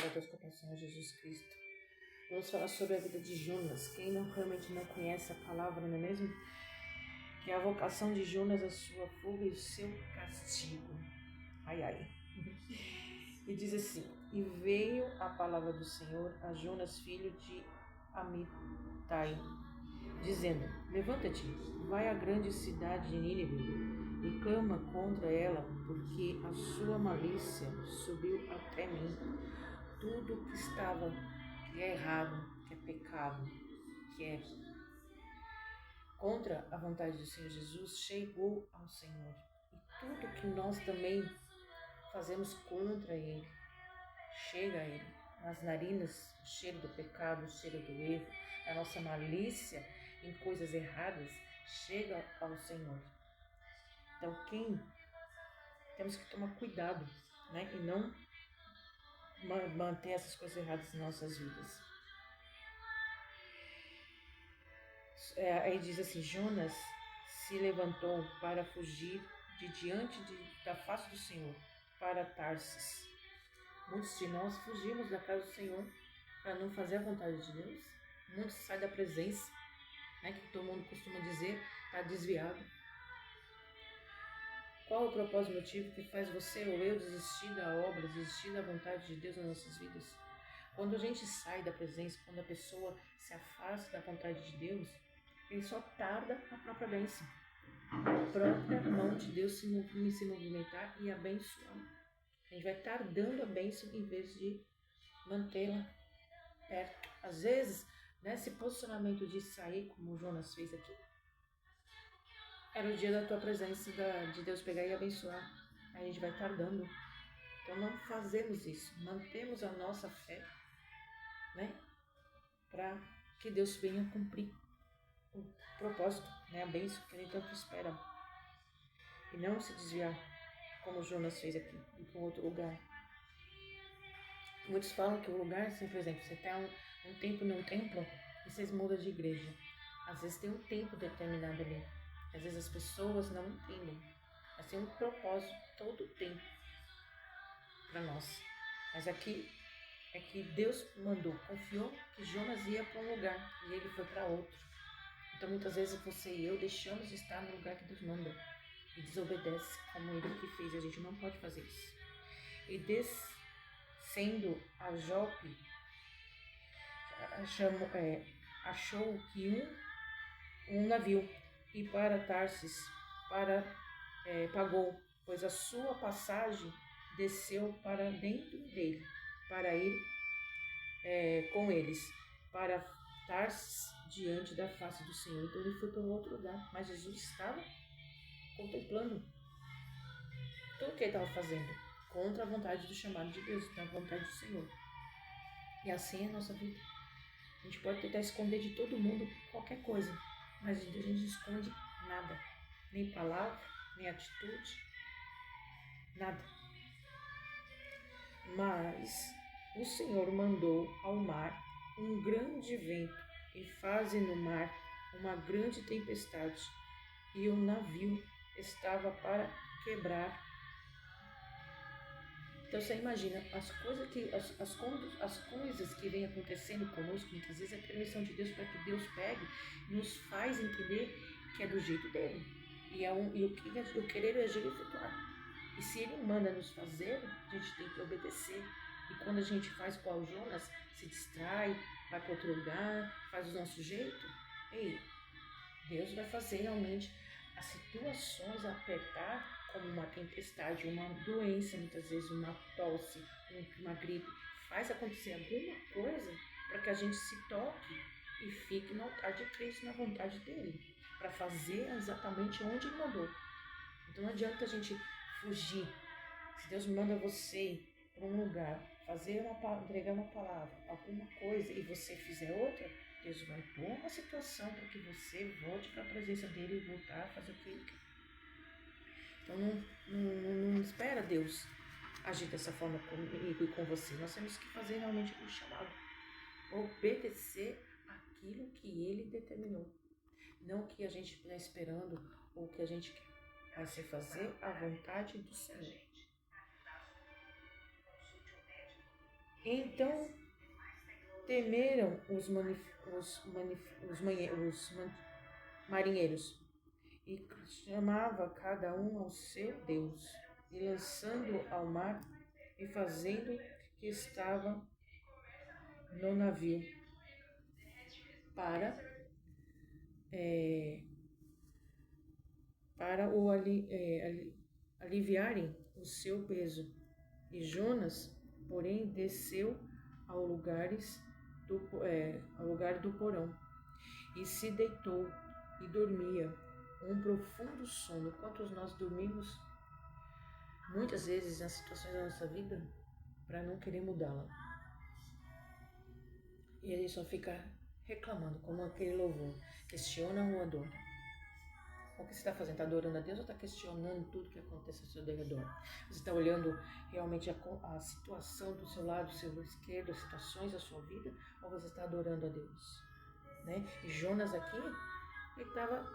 Glória a Deus com o Senhor Jesus Cristo. Vamos falar sobre a vida de Jonas. Quem realmente não conhece a palavra, não é mesmo? Que é a vocação de Jonas, a sua fuga e o seu castigo. Ai, ai. E diz assim: E veio a palavra do Senhor a Jonas, filho de Amitai, dizendo: Levanta-te, vai à grande cidade de Nínive e clama contra ela, porque a sua malícia subiu até mim. Tudo que estava, que é errado, que é pecado, que é contra a vontade do Senhor Jesus, chegou ao Senhor. E tudo que nós também fazemos contra Ele, chega a Ele. Nas narinas, o cheiro do pecado, o cheiro do erro, a nossa malícia em coisas erradas, chega ao Senhor. Então, temos que tomar cuidado, né? E não manter essas coisas erradas em nossas vidas. Aí diz assim: Jonas se levantou para fugir de diante da face do Senhor, para Tarsis. Muitos de nós fugimos da casa do Senhor para não fazer a vontade de Deus. Muitos saem da presença, né, que todo mundo costuma dizer, está desviado. Qual é o propósito, motivo que faz você ou eu desistir da obra, desistir da vontade de Deus nas nossas vidas? Quando a gente sai da presença, quando a pessoa se afasta da vontade de Deus, ele só tarda a própria bênção. A própria mão de Deus se movimentar e abençoar. A gente vai tardando a bênção em vez de mantê-la perto. Às vezes, né, esse posicionamento de sair, como o Jonas fez aqui, era o dia da tua presença, de Deus pegar e abençoar. Aí a gente vai tardando. Então não fazemos isso. Mantemos a nossa fé, né, para que Deus venha cumprir o propósito, né, a bênção que ele tanto espera. E não se desviar, como Jonas fez aqui, ir para um outro lugar. Muitos falam que o lugar, assim, por exemplo, você está um tempo num templo e vocês mudam de igreja. Às vezes tem um tempo determinado ali. Às vezes as pessoas não entendem. Mas tem um propósito todo o tempo para nós. Mas aqui é que Deus mandou, confiou que Jonas ia para um lugar e ele foi para outro. Então muitas vezes você e eu deixamos de estar no lugar que Deus manda e desobedece, como ele que fez. A gente não pode fazer isso. E descendo a Jope, achou que um navio e para Tarsis pagou, pois a sua passagem desceu para dentro dele, para ir com eles, para Tarsis diante da face do Senhor. Então ele foi para um outro lugar, mas Jesus estava contemplando tudo que ele estava fazendo, contra a vontade do chamado de Deus, da vontade do Senhor. E assim é a nossa vida. A gente pode tentar esconder de todo mundo qualquer coisa, mas de Deus a gente não esconde nada. Nem palavra, nem atitude, nada. Mas o Senhor mandou ao mar um grande vento e faze no mar uma grande tempestade, e o navio estava para quebrar. Então você imagina, as coisas que vêm acontecendo conosco, muitas vezes é permissão de Deus para que Deus pegue e nos faz entender que é do jeito dele. E o querer é agir e efetuar. E se ele manda nos fazer, a gente tem que obedecer. E quando a gente faz igual Jonas, se distrai, vai para outro lugar, faz do nosso jeito, Deus vai fazer realmente as situações apertar, como uma tempestade, uma doença, muitas vezes uma tosse, uma gripe. Faz acontecer alguma coisa para que a gente se toque e fique no altar de Cristo, na vontade dele, para fazer exatamente onde ele mandou. Então não adianta a gente fugir. Se Deus manda você para um lugar, entregar uma palavra, alguma coisa, e você fizer outra, Deus vai pôr uma situação para que você volte para a presença dele e voltar a fazer o que ele quer. Então não espera Deus agir dessa forma comigo e com você. Nós temos que fazer realmente o chamado. Obedecer aquilo que ele determinou. Não o que a gente está esperando ou o que a gente quer. Vai ser fazer a vontade do Senhor. Então temeram os marinheiros e chamava cada um ao seu Deus, e lançando ao mar e fazendo que estava no navio para aliviarem o seu peso. E Jonas, porém, desceu ao lugar do porão e se deitou e dormia um profundo sono. Quantos nós dormimos muitas vezes nas situações da nossa vida para não querer mudá-la? E ele só fica reclamando, como aquele louvor, questiona ou adora. O que você está fazendo? Está adorando a Deus ou está questionando tudo que acontece ao seu redor? Você está olhando realmente a situação do seu lado, do seu esquerdo, as situações da sua vida, ou você está adorando a Deus? Né? E Jonas aqui, ele estava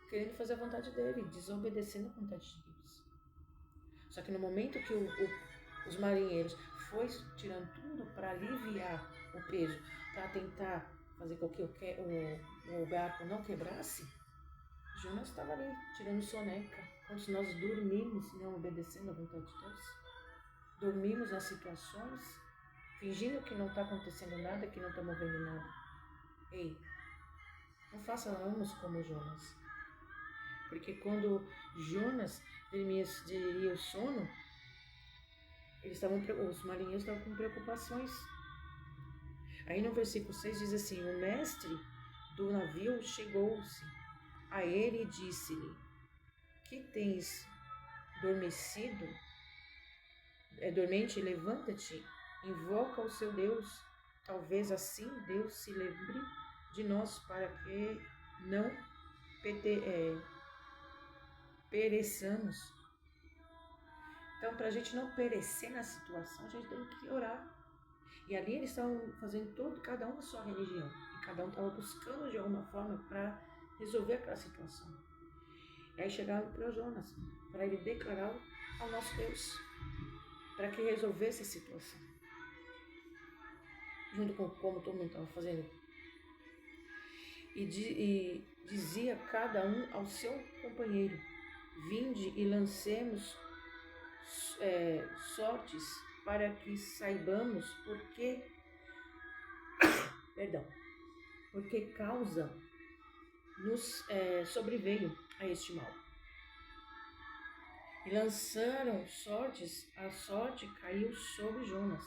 querendo fazer a vontade dele, desobedecendo a vontade de Deus. Só que no momento que os marinheiros foi tirando tudo para aliviar o peso, para tentar fazer com que o barco não quebrasse, Jonas estava ali, tirando soneca. Quando nós dormimos, não obedecendo a vontade de Deus, dormimos nas situações, fingindo que não está acontecendo nada, que não estamos vendo nada. Ei, não façamos como Jonas. Porque quando Jonas dormia o sono, os marinheiros estavam com preocupações. Aí no versículo 6 diz assim: o mestre do navio chegou-se a ele e disse-lhe: que tens dormecido? Dormente, levanta-te, invoca o seu Deus. Talvez assim Deus se lembre de nós para que não pereçamos. Então, para a gente não perecer na situação, a gente tem que orar. E ali eles estavam fazendo cada um a sua religião. E cada um estava buscando de alguma forma para resolver aquela situação. E aí chegaram para Jonas, para ele declarar ao nosso Deus, para que resolvesse a situação. Junto com como todo mundo estava fazendo. E dizia cada um ao seu companheiro: vinde e lancemos sortes para que saibamos porque causa nos sobreveio a este mal. E lançaram sortes, a sorte caiu sobre Jonas.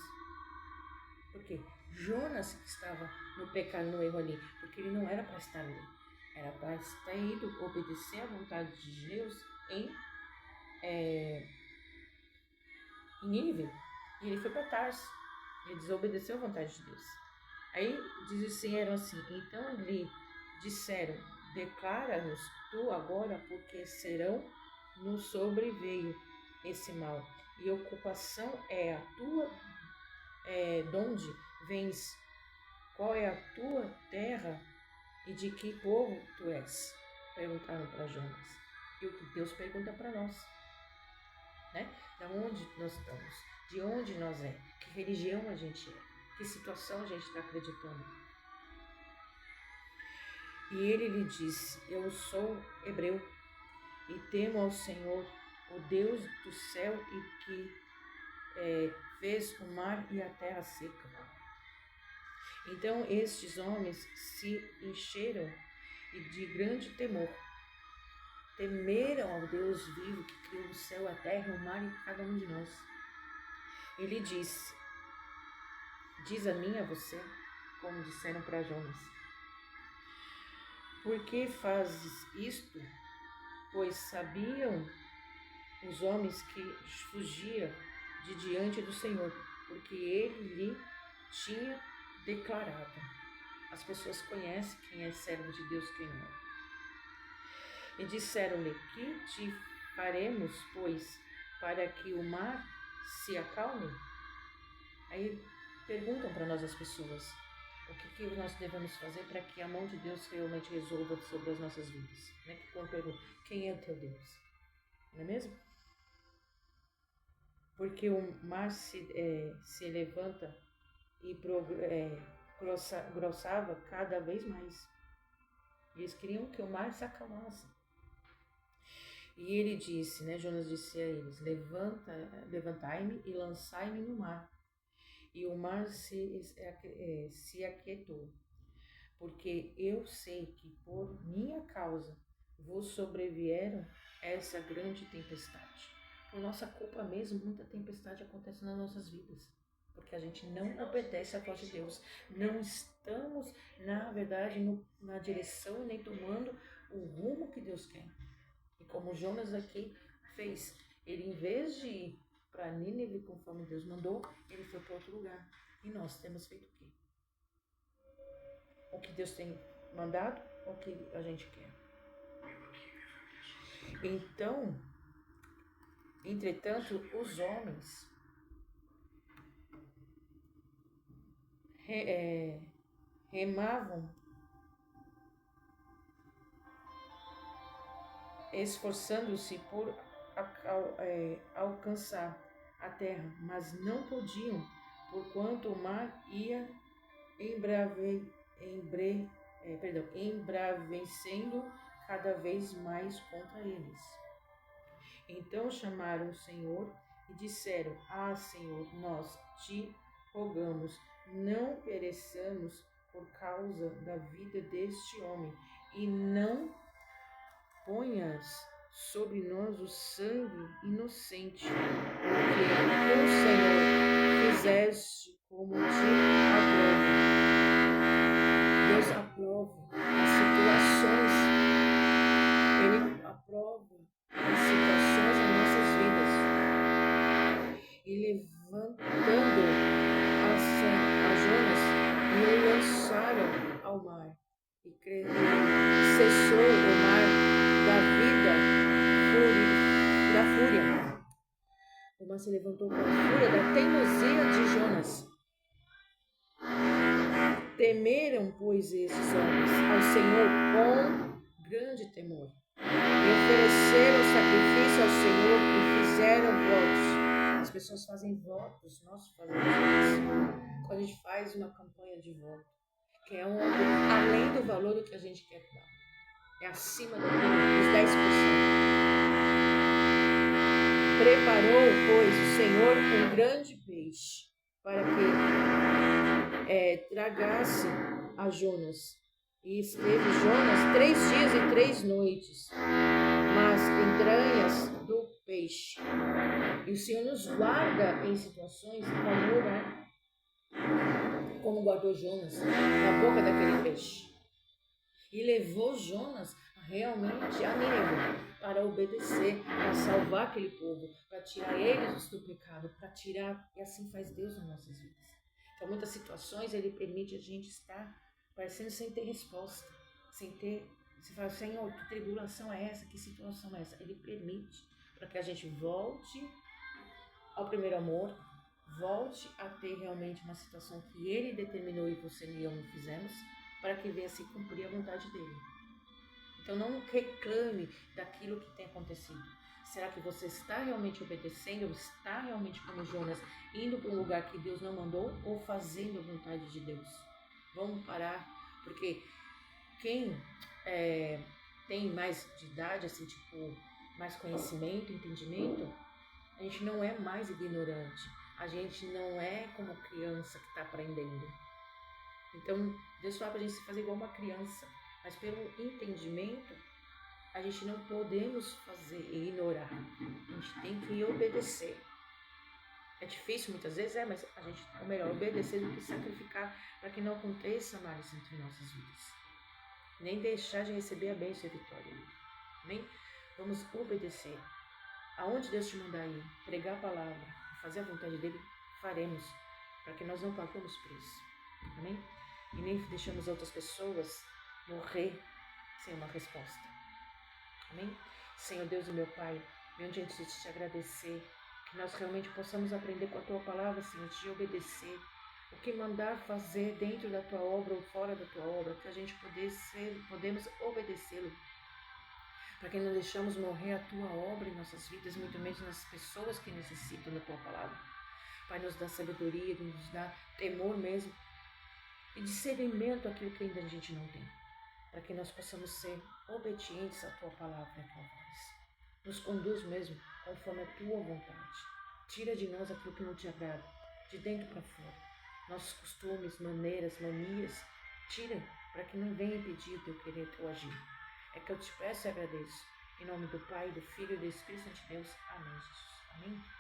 Por quê? Jonas estava no pecado, no erro ali, porque ele não era para estar ali. Era para estar indo obedecer à vontade de Deus em Nínive. E ele foi para Tarso. Ele desobedeceu à vontade de Deus. Aí disseram assim: então lhe disseram: declara-nos tu agora, porque serão nos sobreveio esse mal. E ocupação é a tua, de onde vens? Qual é a tua terra e de que povo tu és? Perguntaram para Jonas. E o que Deus pergunta para nós, né? De onde nós estamos? De onde nós é? Que religião a gente é? Que situação a gente está acreditando? E ele lhe disse: eu sou hebreu e temo ao Senhor, o Deus do céu, e que fez o mar e a terra seca. Então estes homens se encheram de grande temor. Temeram ao Deus vivo que criou o céu, a terra, o mar e cada um de nós. Ele disse: diz a mim, a você, como disseram para Jonas: por que fazes isto? Pois sabiam os homens que fugia de diante do Senhor, porque ele lhe tinha declarado. As pessoas conhecem quem é servo de Deus e quem não é. E disseram-lhe: que te faremos, pois, para que o mar se acalme? Aí perguntam para nós as pessoas: o que nós devemos fazer para que a mão de Deus realmente resolva sobre as nossas vidas? Né? Que quando perguntam: quem é o teu Deus? Não é mesmo? Porque o mar se levanta e grossava cada vez mais. Eles queriam que o mar se acalmasse. E ele disse, né, Jonas disse a eles, levantai-me e lançai-me no mar. E o mar se aquietou, porque eu sei que por minha causa vos sobrevieram essa grande tempestade. Por nossa culpa mesmo, muita tempestade acontece nas nossas vidas, porque a gente não obedece à voz de Deus. Não estamos, na verdade, na direção, nem tomando o rumo que Deus quer. E como Jonas aqui fez, ele em vez de ir para Nínive conforme Deus mandou, ele foi para outro lugar. E nós temos feito o quê? O que Deus tem mandado ou o que a gente quer? Então, entretanto, os homens remavam, esforçando-se por alcançar a terra, mas não podiam, porquanto o mar ia embravecendo cada vez mais contra eles. Então chamaram o Senhor e disseram: Ah, Senhor, nós te rogamos, não pereçamos por causa da vida deste homem, e não ponhas sobre nós o sangue inocente, porque tu, Senhor, fizeste como te aprove. Deus aprova as situações, Ele aprova as situações em nossas vidas. E levantando a Jonas, e o lançaram ao mar, e cessou o mar da fúria. O mar se levantou com a fúria da teimosia de Jonas. Temeram, pois, esses homens ao Senhor com grande temor, e ofereceram sacrifício ao Senhor e fizeram votos. As pessoas fazem votos, nós fazemos votos. Quando a gente faz uma campanha de voto, que é além do valor do que a gente quer dar, é acima dos 10%. Preparou, pois, o Senhor um grande peixe para que tragasse a Jonas. E esteve Jonas 3 dias e 3 noites nas entranhas do peixe. E o Senhor nos guarda em situações como guardou Jonas na boca daquele peixe. E levou Jonas realmente a Nínive para obedecer, para salvar aquele povo, para tirar eles do pecado, para tirar, e assim faz Deus nas nossas vidas. Então, muitas situações Ele permite a gente estar parecendo sem ter resposta, sem ter, você fala, Senhor, que tribulação é essa, que situação é essa? Ele permite para que a gente volte ao primeiro amor, volte a ter realmente uma situação que Ele determinou e você e eu não fizemos, para que venha se cumprir a vontade dEle. Então não reclame daquilo que tem acontecido. Será que você está realmente obedecendo, ou está realmente como Jonas, indo para um lugar que Deus não mandou, ou fazendo a vontade de Deus? Vamos parar, porque quem tem mais de idade, assim, tipo, mais conhecimento, entendimento, a gente não é mais ignorante, a gente não é como criança que está aprendendo. Então, Deus fala para a gente fazer igual uma criança, mas pelo entendimento, a gente não podemos fazer e ignorar. A gente tem que obedecer. É difícil muitas vezes, mas a gente é melhor obedecer do que sacrificar para que não aconteça males entre nossas vidas. Nem deixar de receber a bênção e a vitória. Amém? Vamos obedecer. Aonde Deus te mandar ir, pregar a palavra, fazer a vontade dele, faremos, para que nós não paguemos preço. Amém? E nem deixamos outras pessoas morrer sem uma resposta. Amém? Senhor Deus e meu Pai, venho diante de te agradecer, que nós realmente possamos aprender com a tua palavra, Senhor, te obedecer, o que mandar fazer dentro da tua obra ou fora da tua obra, que a gente podemos obedecê-lo, para que não deixamos morrer a tua obra em nossas vidas, muito menos nas pessoas que necessitam da tua palavra. Pai, nos dá sabedoria, nos dá temor mesmo e discernimento àquilo que ainda a gente não tem, para que nós possamos ser obedientes à Tua palavra e à Tua voz. Nos conduz mesmo conforme a Tua vontade. Tira de nós aquilo que não te agrada, de dentro para fora. Nossos costumes, maneiras, manias, tira para que não venha impedir o Teu querer, o Teu agir. É que eu te peço e agradeço. Em nome do Pai, do Filho e do Espírito Santo de Deus. Amém, Jesus. Amém.